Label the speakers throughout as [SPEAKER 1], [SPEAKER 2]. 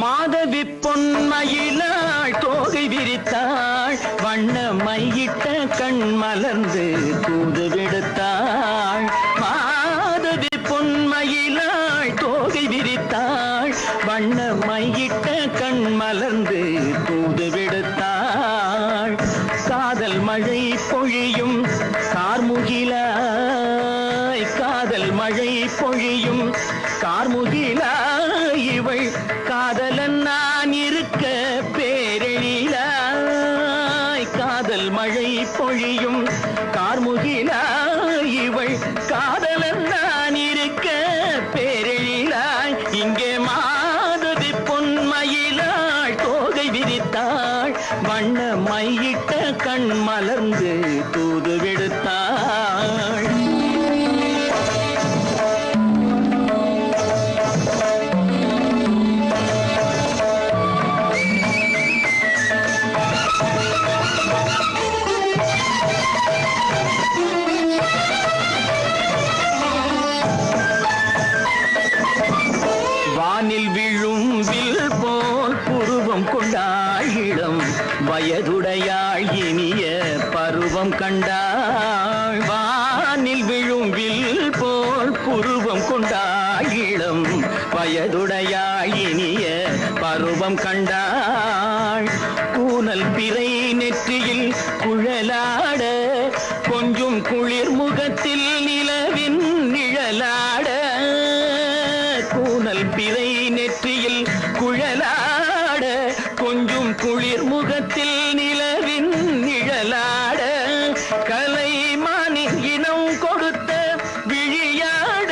[SPEAKER 1] மாதவி பொன்மயிலாள் தோகை விரித்தாள், வண்ண மையிட்ட கண் மலர்ந்து தூது விடுத்தாள். மாதவி பொன்மயிலாள் தோகை விரித்தாள், வண்ண மையிட்ட கண் மலர்ந்து தூது விடுத்தாள். காதல் மழை பொழியும் கார்முகிலாய், காதல் மழை பொழியும் கார்முகிலாய், இவள் காதலன் நான் இருக்க பேரெழிலாய். காதல் மழை பொழியும் கார்முகிலாய், இவள் காதலன் நான் இருக்க பேரெழிலாய். இங்கே மாதவி பொன்மயிலாள் தோகை விரித்தாள், வண்ண மையிட்ட கண் மலர்ந்து தூது விடுத்தாள். வானில் விழும் வில் போல் புருவம் கொண்டாள், இளம் வயதுடையாள் இனிய பருவம் கண்டாள். வானில் விழும் வில் போல் புருவம் கொண்டாள், இளம் வயதுடையாள் இனிய பருவம் கண்டாள். கூனல் பிறை நெற்றியில் குழலாட, கொஞ்சம் குளிர் முகத்தில் நிலவின் நிழலாட. கூனல் பிறை நெற்றியில் குழலாட, கொஞ்சம் குளிர் முகத்தில் நிலவின் நிழலாட. கலைமானின் இனம் கொடுத்த விழியாட,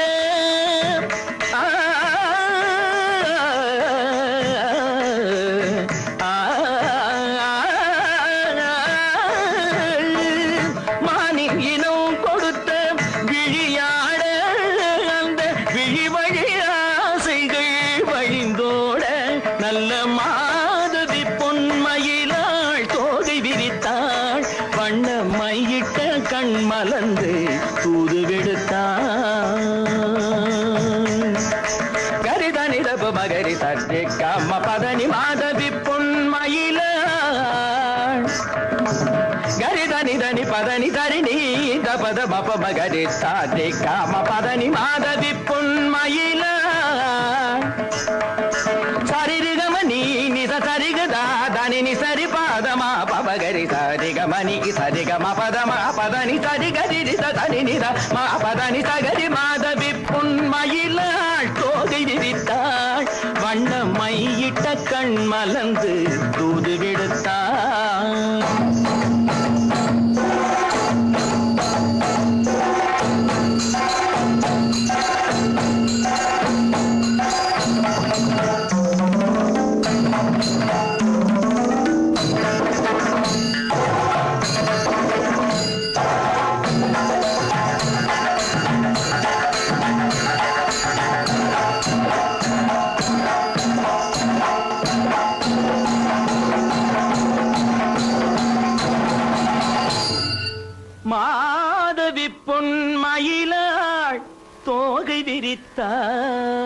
[SPEAKER 1] மானின் இனம் கொடுத்த விழியாட. அந்த விழி வழி ஆசைகள் வழிந்தோட, நல்ல மாதவி பொன்மயிலாள் தோகை விரித்தாள், வண்ண மையிட்ட கண் மலர்ந்து தூது விடுத்தாள். கரிதனி தப மகரி தர்ஜி கம பதனி மாதவி பொன்மயிலாள். கரிதனி தனி பதனி தரிணி தபத பப மகரி தர்ஜி கம பதனி மாதவி பொன்மயிலாள். சரிகமணி நித சரிகதா தனி நி சரி பாதமா பபகரி சரிகமணி சரிகம பதமா பதனி சரிகரி தனி நித மா பதனி சகரி. மாதவி பொன்மயிலாள் தோகை விரித்தாள், வண்ண மையிட்ட கண் மலர்ந்து தூது விடுத்தாள். மாதவி பொன்மயிலாள் தோகை விரித்தாள்.